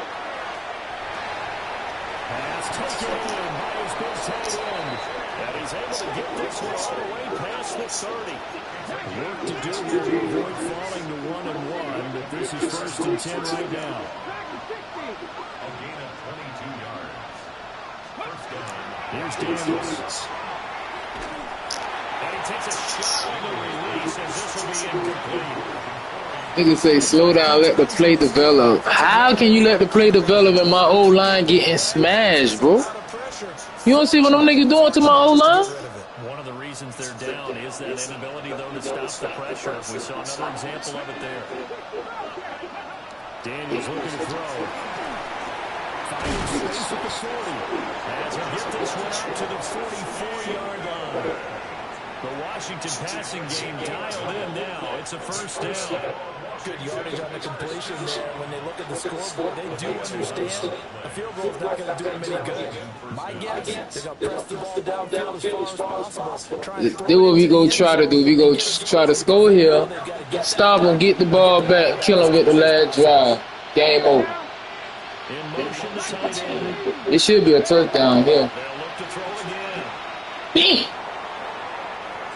Pass taken in by his big tight end. And he's able to get this one all the way past the 30. Work to do here to avoid falling to 1-1, but this is 1st and 10 right now. A gain of 22 yards. First down. Here's Daniels. And he takes a shot on the release, and this will be incomplete. Niggas say slow down, let the play develop. How can you let the play develop and my old line getting smashed, bro? You don't see what them niggas doing to my old line? One of the reasons they're down is that inability, though, to stop the pressure. We saw another example of it there. Daniels looking to throw. Finding space at the 40. As we get this one up to the 44-yard line. The Washington passing game dialed in now. It's a first down. Good yardage on the completion there. When they look at the scoreboard, they do understand a field goal is not going to do them any good. My guess, they're going to press the ball downfield as far as possible. Then what we go try to do, we go try to score here, stop them, get the ball back, kill them with the last drive. Game over. In motion, the tight end. It should be a touchdown here. They'll look to throw again. Bing!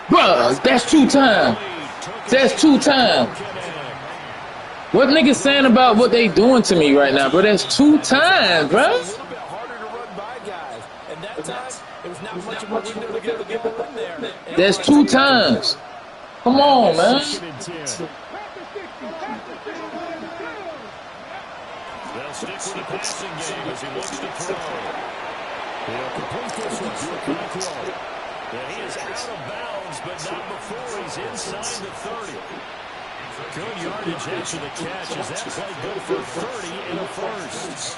Bruh, that's 2 times. That's 2 times. What niggas saying about what they doing to me right now, bro? That's 2 times, bro. A little bit harder to run by guys. And that time, it was not much of a window to get the ball in there. That's 2 times. Come on, man. They'll stick with the passing game as he looks to throw. He'll complete this one to a quick throw. And he is out of bounds, but not before he's inside the 30. Good yardage after the catch. Is that play good for 30 and a first?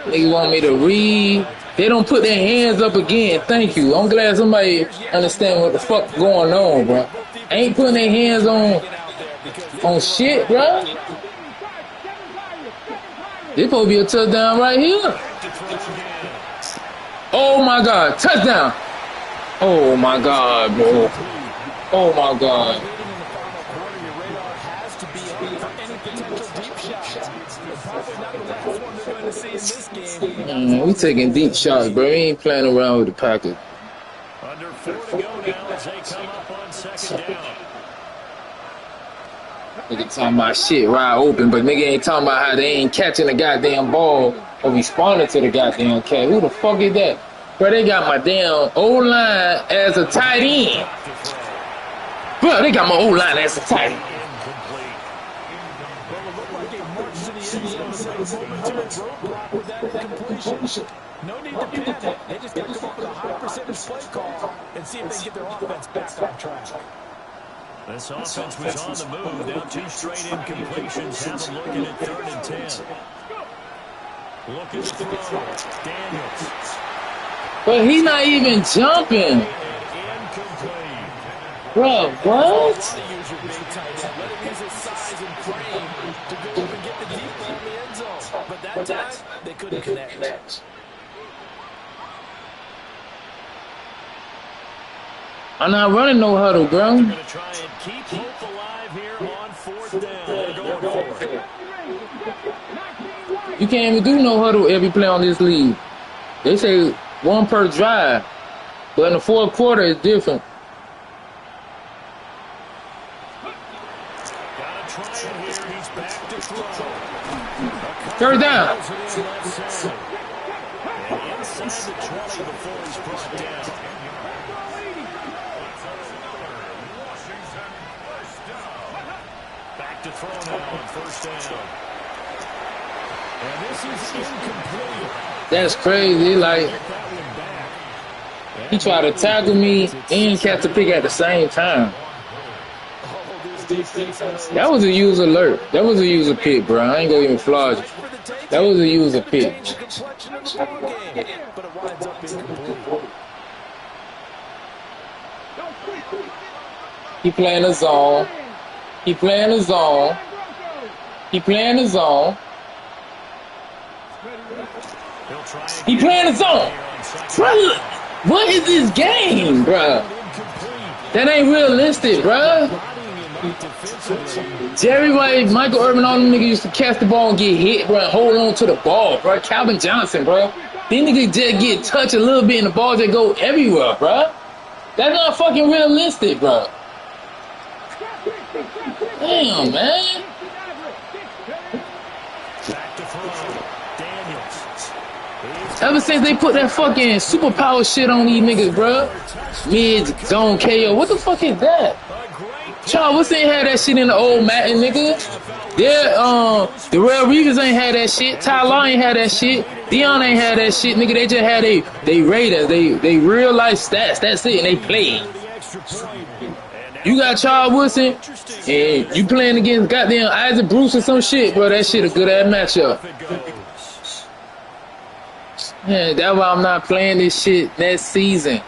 Niggas want me to read. They don't put their hands up again. Thank you. I'm glad somebody understand what the fuck going on, bro. Ain't putting their hands on shit, bro. This supposed to be a touchdown right here. Oh my God, touchdown. Oh my God, bro. Oh my God. We taking deep shots, bro. We ain't playing around with the Packers. Under 4 to go now as they come up on second down. Nigga talking about shit wide open, but nigga ain't talking about how they ain't catching the goddamn ball or responding to the goddamn catch. Who the fuck is that? Bro, they got my damn O-line as a tight end. Bro, they got my O-line as a tight end. No need to panic. They just got to come up with a high percentage play call and see if they get their offense back on track. This offense was on the move. Now 2 straight incompletions have them looking at 3rd and 10. Looking to throw. Daniels. But he's not even jumping. Incomplete. Bro, what? But that time, they couldn't connect. I'm not running no huddle, bro. They're going to try and keep hope alive here on 4th down. They're going for it. You can't even do no huddle every play on this league. They say 1 per drive. But in the 4th quarter, it's different. Got to try it here. He's back to throw. 3rd down. And inside the 20 before he's brought down. Back to throw now on 1st down. And this is incomplete. That's crazy. Like, he tried to tackle me and catch the pick at the same time. That was a user alert. That was a user pick, bro. I ain't gonna even flog you. That was a user pick. He playing the zone. He playing the zone. He playing the zone. He playing the zone. Bro, what is this game, bro? That ain't realistic, bro. Jerry White, Michael Irvin, all them niggas used to catch the ball and get hit, bro, and hold on to the ball, bro. Calvin Johnson, bro. These niggas just get touched a little bit and the ball just go everywhere, bro. That's not fucking realistic, bro. Damn, man. Ever since they put that fucking superpower shit on these niggas, bro. Mid-zone KO. What the fuck is that? Child, what's ain't had that shit in the old Madden, nigga? Yeah, the Real Reavers ain't had that shit. Tyler ain't had that shit. Dion ain't had that shit, nigga. They just had they Raiders, they real life stats. That's it, and they played. You got Charles Woodson, and you playing against goddamn Isaac Bruce or some shit, bro. That shit a good ass matchup. Yeah, that's why I'm not playing this shit next season.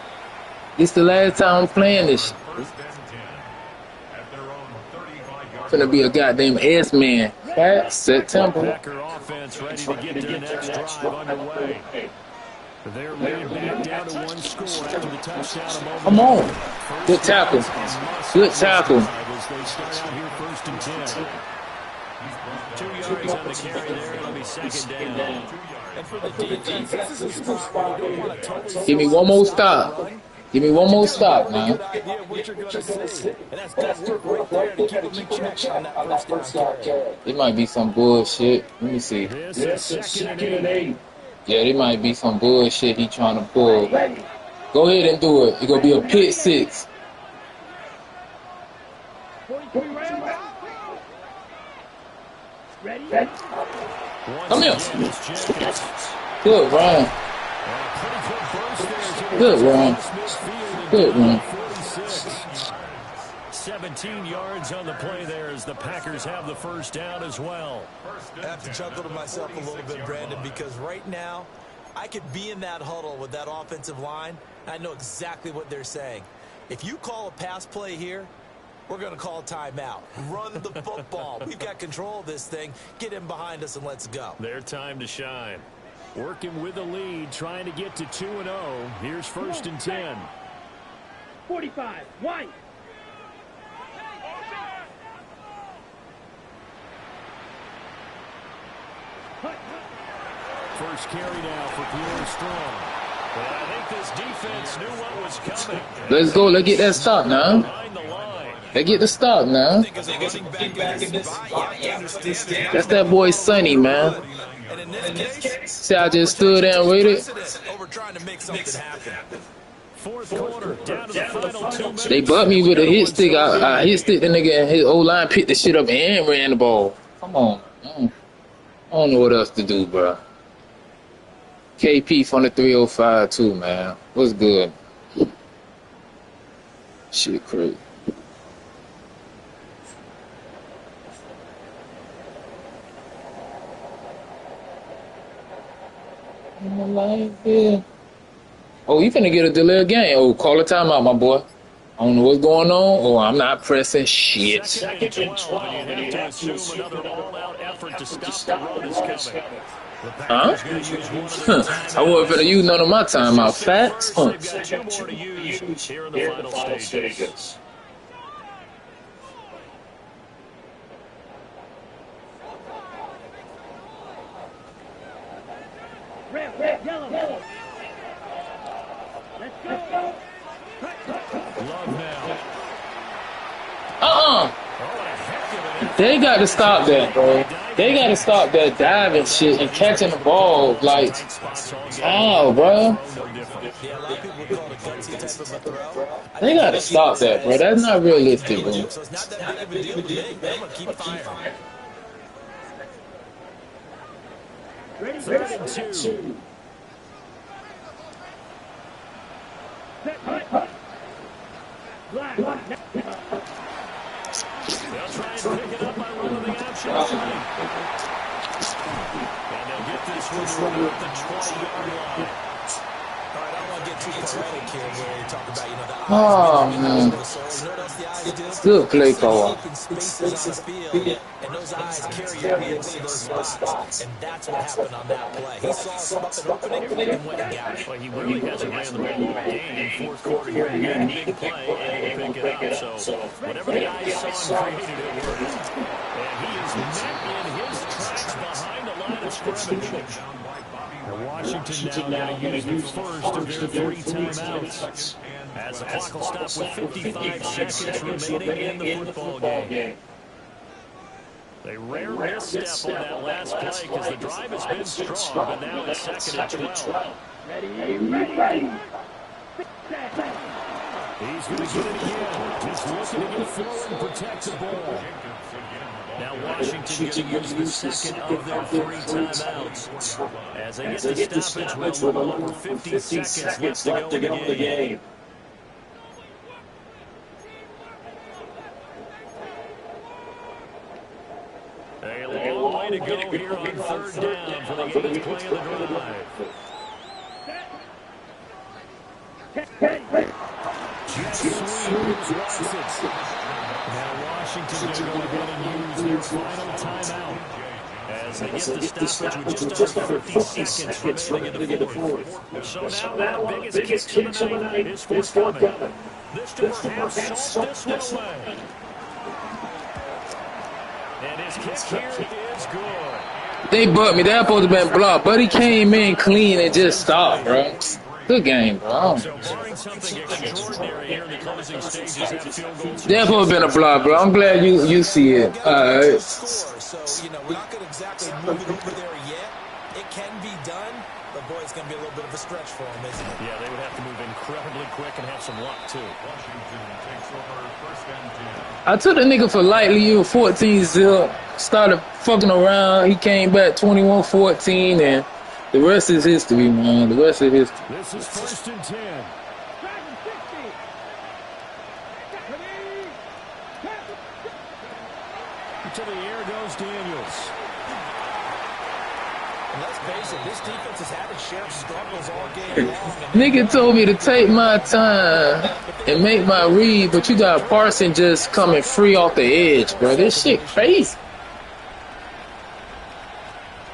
This the last time I'm playing this shit. Finna be a goddamn S-man. Right? September. Packer offense ready to get their next drive underway. They're leading back down to one score after the touchdown a moment. Come on. Good tackle. Good tackle. As they start out here 1st and 10. 2 yards on the carry there. It'll be 2nd down. And for the defense, this is a spot where you don't want to totally Give me one more stop. Give me one more stop, man. good idea of what you're going to see. And that's good work right there to keep them in check on that first down carry. It might be some bullshit. Let me see. This is 2nd and 8. Yeah, it might be some bullshit he trying to pull. Go ahead and do it. It's going to be a pick 6. Come here. Good run. Good run. Good run. 17 yards on the play there as the Packers have the first down as well. I have to chuckle to myself a little bit, Brandon, because right now I could be in that huddle with that offensive line, and I know exactly what they're saying. If you call a pass play here, we're going to call a timeout. Run the football. We've got control of this thing. Get in behind us and let's go. Their time to shine. Working with the lead, trying to get to 2-0. Here's 1st and 10. 45, White. First carry now for Pierre Strong. But I think this defense knew what was coming. Let's go. Let's get that stop now. Behind the line. Let's get the stop now. That's that boy Sonny, man. See, I just stood there and waited. Over trying to make something happen. 4th quarter, down to the final 2 minutes. They butt me with a hit stick. I hit stick the nigga and his O-line picked the shit up and ran the ball. Come on, man. I don't know what else to do, bro. KP from the 305 too, man. What's good? Shit crazy. Oh, you finna get a delay game. Oh, call a timeout, my boy. I don't know what's going on. Oh, I'm not pressing shit. 2nd and 12, and you have to assume another all-out effort to stop the run is coming. Huh? I wasn't finna use none of my timeout. Facts? Huh. They've got 2 more to use here in the final stages. Red, yellow. Let's go. Love now. They got to stop that, bro. They got to stop that diving shit and catching the ball. Like, how, bro? They got to stop that, bro. That's not realistic, bro. Ready, 3rd and 2. Black. They'll try and pick it up by running the option. And they'll get this one at the 20-yard line. All right, I don't want to get too poetic here where you talk about, the Oh, man. Good play call. And those eyes carry you into those spots. And that's what happened on that play. He saw an opening and went and got it. Well, he really hasn't ran the ball all game. 4th quarter here, he had a big play and he'll pick it up. So whatever the guys saw and created, it worked. And he is met in his tracks behind the line of scrimmage. And Washington now going to use the first of their 3 timeouts. As the clock will stop with 55 seconds remaining in the football game. They rarely misstep on that last play because the drive has been strong, but now it's 2nd and 12. Ready. He's going to get it again. Just looking to get forward and protect the ball. Now Washington going to use the second of their 3 timeouts. As they get the stoppage with a little over 50 seconds left to go in the game. A long way to go here on 3rd down for the 8th play of the drive. Here's Watson. Now Washington going to go ahead and use their final timeout as they get the stoppage with just under 50 seconds remaining in the fourth. So now one of the biggest kicks of the night is forthcoming. This to perhaps salt this one away. And his kick here is good. They bucked me. That supposed to have been blocked, but he came in clean and just stopped, bro. Good game, bro. So barring something extraordinary here in the closing stages, that field goal. That supposed to have been a block, bro. I'm glad you see it. All right. So, you know, we're not going to exactly move it over there yet. It can be done, but boy, it's going to be a little bit of a stretch for him, isn't it? Yeah, they would have to move incredibly quick and have some luck, too. Washington takes over first and 10. I took the nigga for lightly. You were 14-0. Started fucking around. He came back 21-14, and the rest is history, man. The rest is history. This is first and 10. To the air goes Daniels. And let's face it, this defense has had its share of struggles all game long. Nigga told me to take my time and make my read, but you got Parson just coming free off the edge, bro. This shit crazy.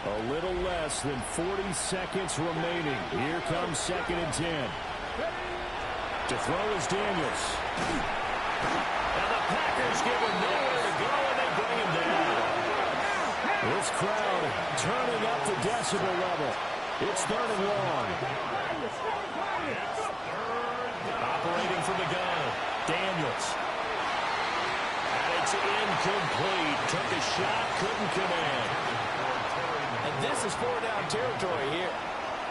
A little less than 40 seconds remaining. Here comes second and 10. To throw is Daniels. And the Packers give him nowhere to go, and they bring him down. This crowd turning up the decibel level. It's third and long. Operating from the gun, Daniels. And it's incomplete. Took a shot, couldn't come in. And this is 4-down territory here.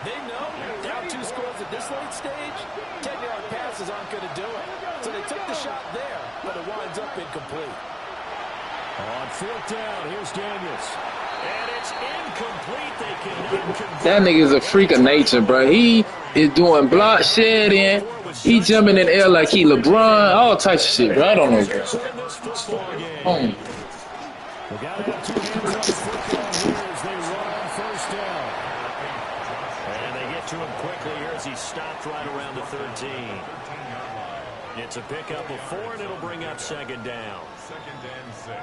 They know down 2 scores at this late stage, 10-yard passes aren't going to do it. So they took the shot there, but it winds up incomplete. On fourth down, here's Daniels. And it's incomplete. They cannot convert. That nigga's a freak of nature, bro. He is doing block shedding. He jumping in the air like he LeBron. All types of shit, bro. I don't know, bro. We got to have 2 hands on the football here as they run on first down. And they get to him quickly here as he stopped right around the 13. It's a pickup of 4, and it'll bring up second down. Second and 6.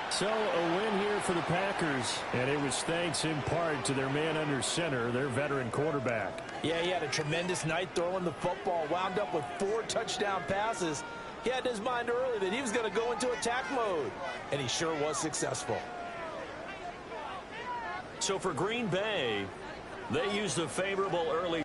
So a win here for the Packers, and it was thanks in part to their man under center, their veteran quarterback. Yeah, he had a tremendous night throwing the football, wound up with 4 touchdown passes. He had in his mind early that he was going to go into attack mode, and he sure was successful. So for Green Bay, they used the favorable early